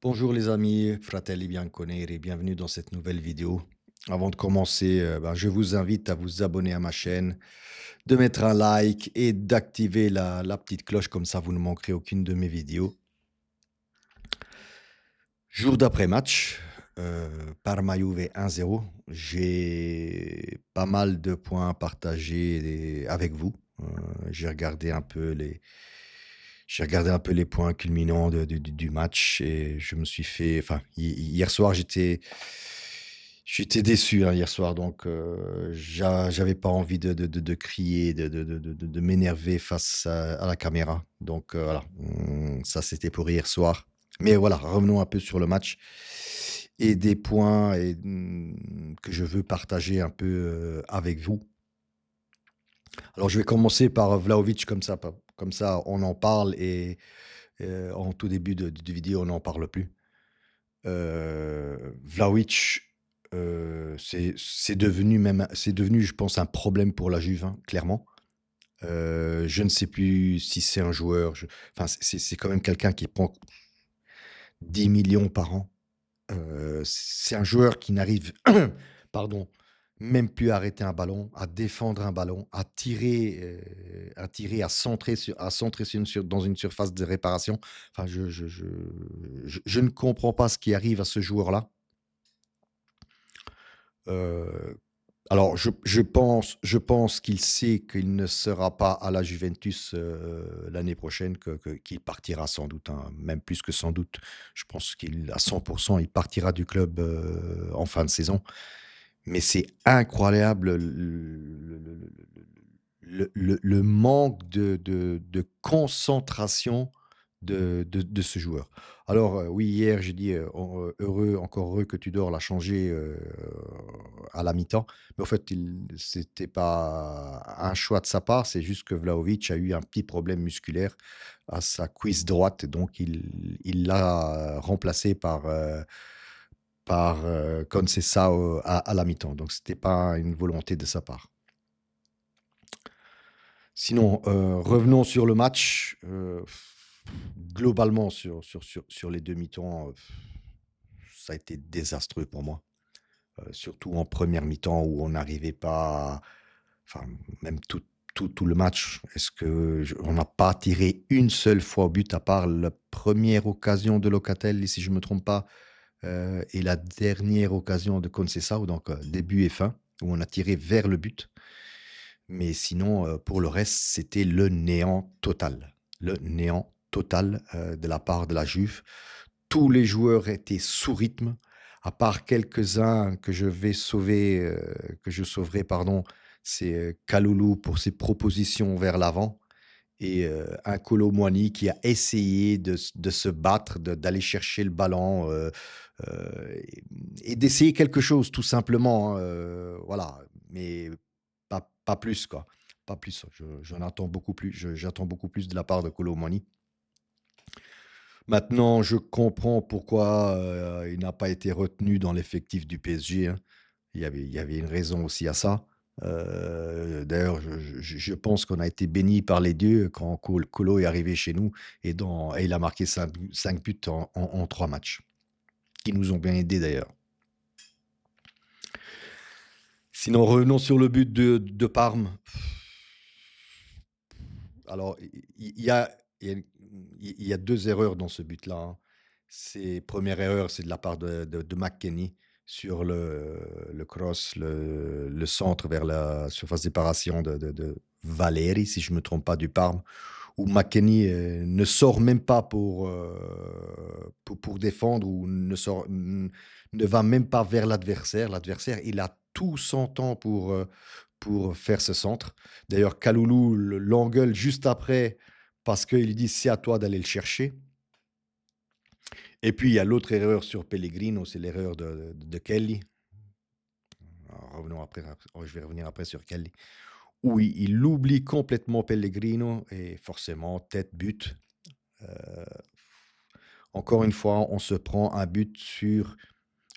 Bonjour les amis, fratelli bianconeri, bienvenue dans cette nouvelle vidéo. Avant de commencer, je vous invite à vous abonner à ma chaîne, de mettre un like et d'activer la petite cloche, comme ça vous ne manquerez aucune de mes vidéos. Jour d'après match, Parma Juve 1-0. J'ai pas mal de points à partager avec vous. Euh, j'ai regardé un peu les, j'ai regardé un peu les points culminants du match et je me suis fait. Enfin, hier soir, j'étais déçu hein, hier soir, donc j'avais pas envie de crier, de m'énerver face à la caméra. Donc voilà, ça c'était pour hier soir. Mais voilà, revenons un peu sur le match et des points que je veux partager un peu avec vous. Alors je vais commencer par Vlahovic comme ça on en parle et en tout début de vidéo on n'en parle plus. Vlahovic, c'est devenu je pense un problème pour la Juve, hein, clairement. Je ne sais plus si c'est un joueur, enfin c'est quand même quelqu'un qui prend 10 millions par an. C'est un joueur qui n'arrive, pardon, même plus à arrêter un ballon, à défendre un ballon, à tirer, à centrer dans une surface de réparation. Enfin, je ne comprends pas ce qui arrive à ce joueur-là. Euh, alors, je pense qu'il sait qu'il ne sera pas à la Juventus l'année prochaine, qu'il partira sans doute, hein, même plus que sans doute. Je pense qu'à 100%, il partira du club en fin de saison. Mais c'est incroyable le manque de concentration de ce joueur. Alors, oui, hier, j'ai dit encore heureux que Tudor l'a changé à la mi-temps. Mais en fait, c'était pas un choix de sa part, c'est juste que Vlahovic a eu un petit problème musculaire à sa cuisse droite. Donc, il l'a remplacé par Conceição à la mi-temps. Donc, c'était pas une volonté de sa part. Sinon, revenons sur le match. Globalement, sur les deux mi-temps, ça a été désastreux pour moi. Surtout en première mi-temps où on n'arrivait pas, enfin, même tout le match. On n'a pas tiré une seule fois au but, à part la première occasion de Locatelli, si je ne me trompe pas, et la dernière occasion de Conceição, donc début et fin, où on a tiré vers le but. Mais sinon, pour le reste, c'était le néant total. Le néant total de la part de la Juve. Tous les joueurs étaient sous rythme, à part quelques-uns que je sauverai, pardon. C'est Kalulu pour ses propositions vers l'avant et un Kolo Muani qui a essayé de se battre, d'aller chercher le ballon et d'essayer quelque chose, tout simplement, hein, voilà. Mais pas plus, quoi. Pas plus. J'en attends beaucoup plus. J'attends beaucoup plus de la part de Kolo Muani. Maintenant, je comprends pourquoi il n'a pas été retenu dans l'effectif du PSG, hein. Il y avait une raison aussi à ça. D'ailleurs, je pense qu'on a été bénis par les dieux quand Kolo est arrivé chez nous et il a marqué 5 buts en 3 matchs, qui nous ont bien aidés d'ailleurs. Sinon, revenons sur le but de Parme. Alors, il y a 2 erreurs dans ce but-là, hein. Première erreur, c'est de la part de McKennie sur le cross, le centre vers la surface d'éparation de Valeri, si je ne me trompe pas, du Parme, où McKennie ne sort même pas pour défendre ou ne va même pas vers l'adversaire. L'adversaire, il a tout son temps pour faire ce centre. D'ailleurs, Kaloulou l'engueule juste après parce qu'il lui dit: «C'est à toi d'aller le chercher». Et puis il y a l'autre erreur sur Pellegrino, c'est l'erreur de Kelly. Alors, je vais revenir après sur Kelly, où il oublie complètement Pellegrino et forcément tête, but. Heu, Encore une fois, on se prend un but sur.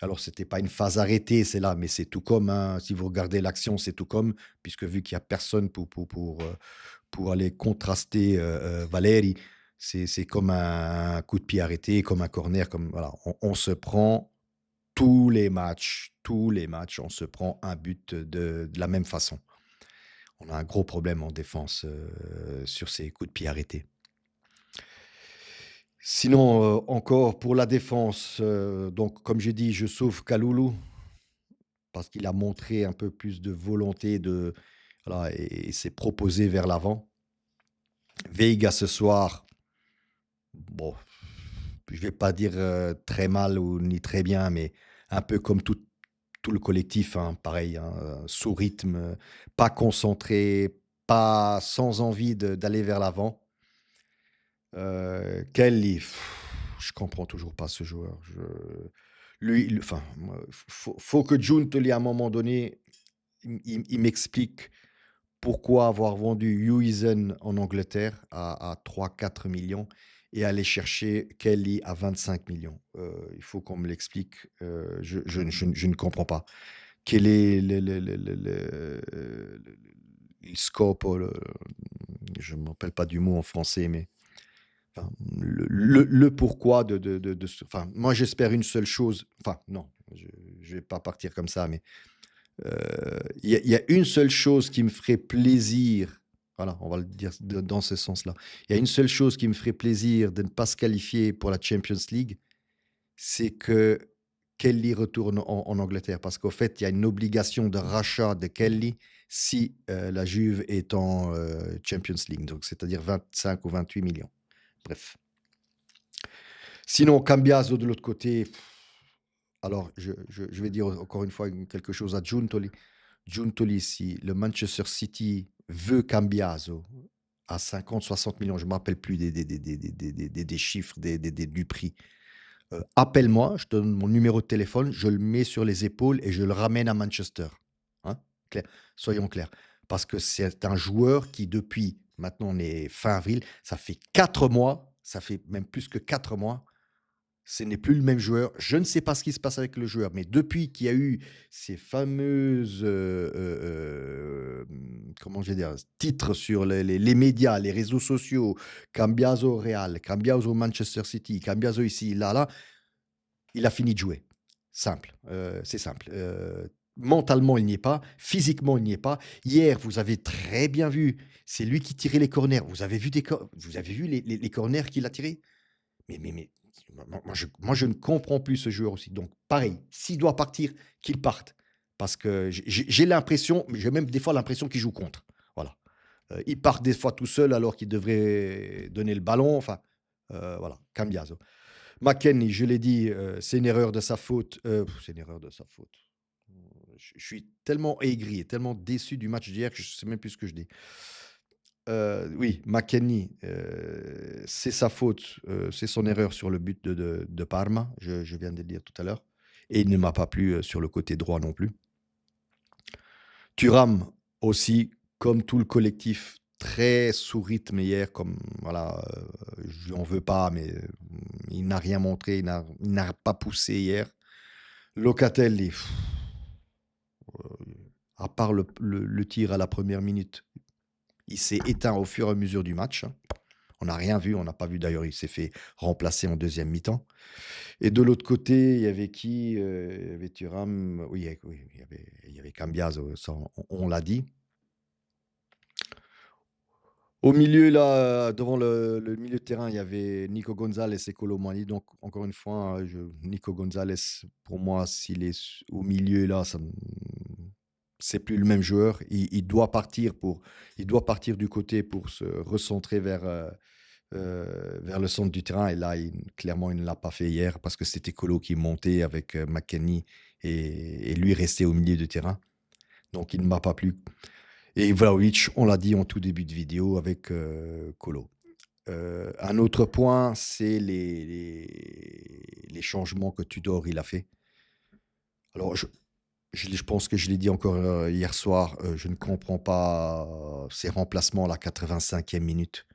Alors, c'était pas une phase arrêtée, c'est là, mais c'est tout comme, hein, si vous regardez l'action, c'est tout comme, puisque vu qu'il y a personne pour aller contraster, Valeri, C'est comme un coup de pied arrêté, comme un corner, comme voilà, on se prend tous les matchs, on se prend un but de la même façon. On a un gros problème en défense, sur ces coups de pied arrêtés. Sinon, encore pour la défense, donc comme j'ai dit, je sauve Kalulu parce qu'il a montré un peu plus de volonté de voilà et s'est proposé vers l'avant. Veiga ce soir, bon, je vais pas dire, très mal ou ni très bien, mais un peu comme tout le collectif, hein, pareil, hein, sous rythme, pas concentré, pas sans envie d'aller vers l'avant. Kelly, je comprends toujours pas ce joueur. Enfin, moi, faut que Giuntoli, à un moment donné, il m'explique pourquoi avoir vendu Huijsen en Angleterre à 3-4 millions et aller chercher Kelly à 25 millions. Il faut qu'on me l'explique. Je ne comprends pas. Quel est le scope, je ne me rappelle pas du mot en français, mais enfin, le pourquoi enfin, moi j'espère une seule chose. Enfin, non, je ne vais pas partir comme ça, mais il y a une seule chose qui me ferait plaisir, voilà, on va le dire dans ce sens-là. Il y a une seule chose qui me ferait plaisir de ne pas se qualifier pour la Champions League, c'est que Kelly retourne en Angleterre. Parce qu'au fait, il y a une obligation de rachat de Kelly si la Juve est en Champions League, donc c'est-à-dire 25 ou 28 millions. Bref. Sinon, Cambiaso de l'autre côté, alors je vais dire encore une fois quelque chose à Giuntoli. Giuntoli, si le Manchester City veut Cambiaso à 50, 60 millions, je ne me rappelle plus des chiffres, du prix, appelle-moi, je te donne mon numéro de téléphone, je le mets sur les épaules et je le ramène à Manchester. Hein, clair. Soyons clairs. Parce que c'est un joueur qui, depuis, maintenant on est fin avril, ça fait 4 mois, ça fait même plus que 4 mois, ce n'est plus le même joueur. Je ne sais pas ce qui se passe avec le joueur, mais depuis qu'il y a eu ces fameuses, comment je vais dire, titres sur les médias, les réseaux sociaux, Cambiaso au Real, Cambiaso au Manchester City, Cambiaso ici, là, là, il a fini de jouer. Simple, c'est simple. Mentalement, il n'y est pas. Physiquement, il n'y est pas. Hier, vous avez très bien vu, c'est lui qui tirait les corners. Vous avez vu les corners qu'il a tirés? Mais moi, je ne comprends plus ce joueur aussi. Donc, pareil, s'il doit partir, qu'il parte. Parce que j'ai l'impression, j'ai même des fois l'impression qu'il joue contre. Voilà. Il part des fois tout seul alors qu'il devrait donner le ballon. Enfin, voilà, Cambiaso. McKennie, je l'ai dit, c'est une erreur de sa faute. C'est une erreur de sa faute. Je suis tellement aigri et tellement déçu du match d'hier que je ne sais même plus ce que je dis. Oui, McKennie, c'est sa faute, c'est son erreur sur le but de Parma, je viens de le dire tout à l'heure, et il ne m'a pas plu sur le côté droit non plus. Thuram aussi, comme tout le collectif, très sous rythme hier, comme voilà, je lui en veux pas, mais il n'a rien montré, il n'a pas poussé hier. Locatelli, à part le tir à la première minute, il s'est éteint au fur et à mesure du match, hein. On n'a rien vu, on n'a pas vu d'ailleurs, il s'est fait remplacer en deuxième mi-temps. Et de l'autre côté, il y avait qui? Il y avait Thuram, oui, oui, il y avait Cambiaso, ça on l'a dit. Au milieu, là, devant le milieu de terrain, il y avait Nico Gonzalez et Kolo Muani. Donc, encore une fois, Nico Gonzalez, pour moi, s'il est au milieu, là, c'est plus le même joueur. Il doit partir du côté pour se recentrer vers le centre du terrain. Et là, clairement, il ne l'a pas fait hier parce que c'était Kolo qui montait avec McKennie et lui restait au milieu de terrain. Donc, il ne m'a pas plu. Et Vlahovic, on l'a dit en tout début de vidéo avec Kolo. Un autre point, c'est les changements que Tudor il a fait. Alors, je pense que je l'ai dit encore hier soir, je ne comprends pas ces remplacements à la 85e minute.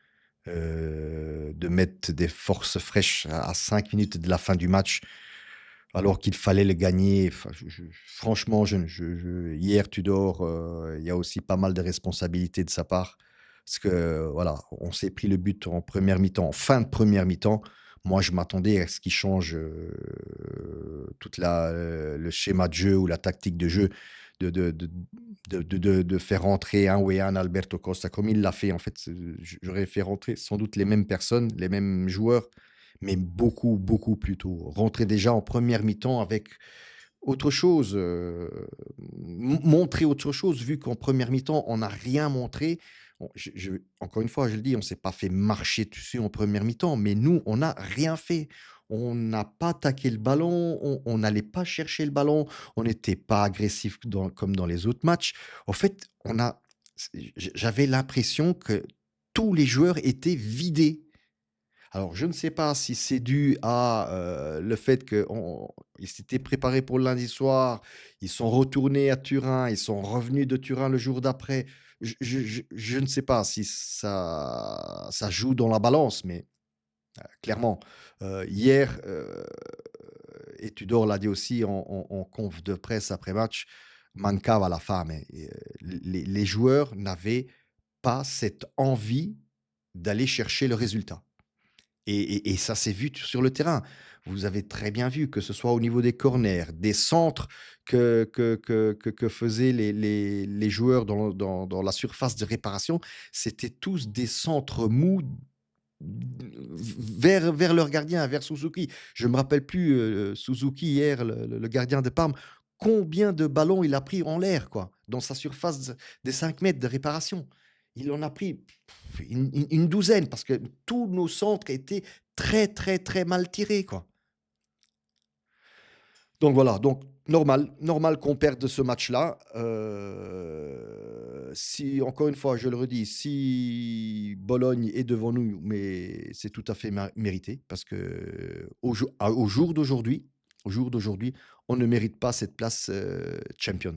De mettre des forces fraîches à 5 minutes de la fin du match, alors qu'il fallait le gagner. Enfin, franchement, hier, Tudor, il y a aussi pas mal de responsabilités de sa part. Parce que voilà, on s'est pris le but en première mi-temps, en fin de première mi-temps. Moi, je m'attendais à ce qu'ils changent toute le schéma de jeu ou la tactique de jeu, de faire rentrer un ou un Alberto Costa, comme il l'a fait. En fait, j'aurais fait rentrer sans doute les mêmes personnes, les mêmes joueurs, mais beaucoup, beaucoup plus tôt. Rentrer déjà en première mi-temps avec autre chose, montrer autre chose, vu qu'en première mi-temps, on n'a rien montré. Encore une fois, je le dis, on ne s'est pas fait marcher dessus en première mi-temps, mais nous, on n'a rien fait. On n'a pas attaqué le ballon, on n'allait pas chercher le ballon, on n'était pas agressif comme dans les autres matchs. En fait, j'avais l'impression que tous les joueurs étaient vidés. Alors, je ne sais pas si c'est dû à le fait qu'ils s'étaient préparés pour le lundi soir, ils sont retournés à Turin, ils sont revenus de Turin le jour d'après. Je ne sais pas si ça joue dans la balance, mais clairement, hier, et Tudor l'a dit aussi en conf de presse après match, mancava la fame. Les joueurs n'avaient pas cette envie d'aller chercher le résultat. Et ça s'est vu sur le terrain. Vous avez très bien vu, que ce soit au niveau des corners, des centres que faisaient les joueurs dans la surface de réparation, c'était tous des centres mous vers leur gardien, vers Suzuki. Je ne me rappelle plus, Suzuki hier, le gardien de Parme, combien de ballons il a pris en l'air, quoi, dans sa surface des 5 mètres de réparation. Il en a pris une douzaine, parce que tous nos centres étaient très, très, très mal tirés, quoi. Donc voilà, donc normal qu'on perde ce match-là. Si encore une fois, je le redis, si Bologne est devant nous, mais c'est tout à fait mérité, parce que au jour d'aujourd'hui, on ne mérite pas cette place, Champions.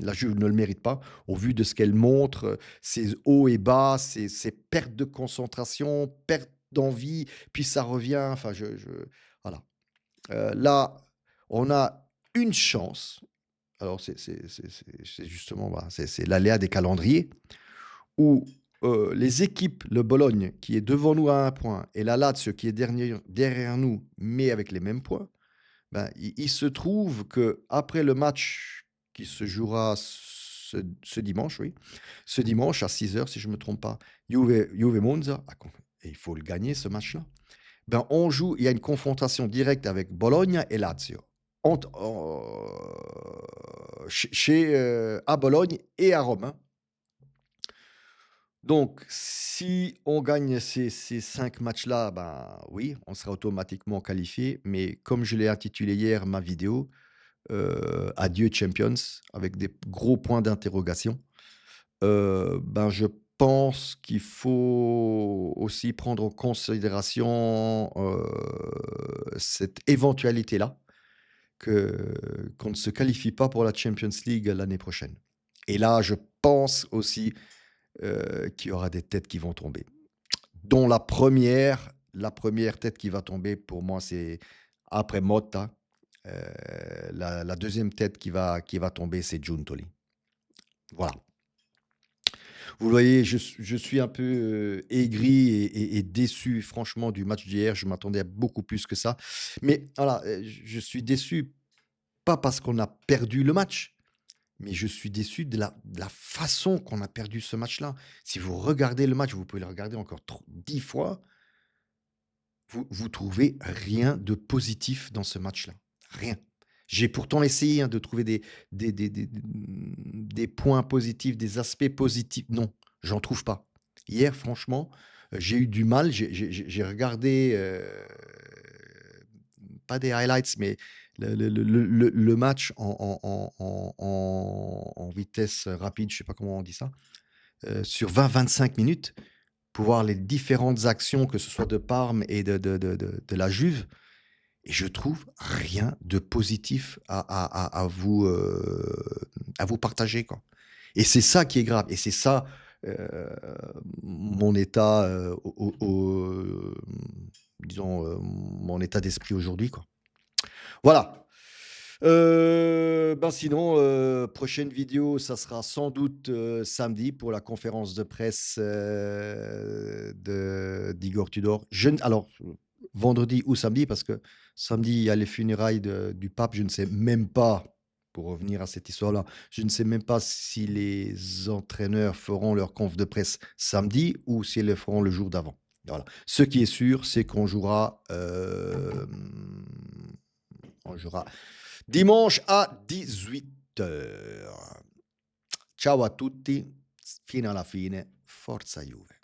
La Juve ne le mérite pas, au vu de ce qu'elle montre, ses hauts et bas, ses pertes de concentration, perte d'envie, puis ça revient, enfin voilà. Là, on a une chance. Alors, c'est justement, voilà, c'est l'aléa des calendriers où les équipes, le Bologne qui est devant nous à un point et la Lazio qui est derrière nous, mais avec les mêmes points, ben, il se trouve que après le match qui se jouera ce dimanche, oui, ce dimanche à 6 heures, si je ne me trompe pas, Juve Monza, et il faut le gagner ce match-là. Ben, il y a une confrontation directe avec Bologne et Lazio. À Bologne et à Rome, hein. Donc, si on gagne ces 5 matchs-là, ben oui, on sera automatiquement qualifié. Mais comme je l'ai intitulé hier ma vidéo, Adieu Champions, avec des gros points d'interrogation. Ben, je pense qu'il faut aussi prendre en considération cette éventualité-là, qu'on ne se qualifie pas pour la Champions League l'année prochaine. Et là, je pense aussi qu'il y aura des têtes qui vont tomber. Dont la première tête qui va tomber pour moi, c'est après Motta. La deuxième tête qui va tomber, c'est Giuntoli. Voilà. Vous le voyez, je suis un peu aigri et déçu, franchement, du match d'hier. Je m'attendais à beaucoup plus que ça. Mais voilà, je suis déçu, pas parce qu'on a perdu le match, mais je suis déçu de la façon qu'on a perdu ce match-là. Si vous regardez le match, vous pouvez le regarder encore 10 fois, vous trouvez rien de positif dans ce match-là. Rien. J'ai pourtant essayé, hein, de trouver des points positifs, des aspects positifs. Non, j'en trouve pas. Hier, franchement, j'ai eu du mal. J'ai regardé, pas des highlights, mais le match en vitesse rapide, je sais pas comment on dit ça, sur 20-25 minutes, pour voir les différentes actions, que ce soit de Parme et de la Juve. Et je trouve rien de positif à vous partager, quoi. Et c'est ça qui est grave. Et c'est ça, mon état, disons, mon état d'esprit aujourd'hui, quoi. Voilà. Sinon, prochaine vidéo, ça sera sans doute, samedi pour la conférence de presse, de d'Igor Tudor. Je n alors, vendredi ou samedi parce que samedi, il y a les funérailles du pape. Je ne sais même pas, pour revenir à cette histoire-là, je ne sais même pas si les entraîneurs feront leur conf de presse samedi ou s'ils le feront le jour d'avant. Voilà. Ce qui est sûr, c'est on jouera dimanche à 18 h. Ciao a tutti, fino alla fine, forza Juve.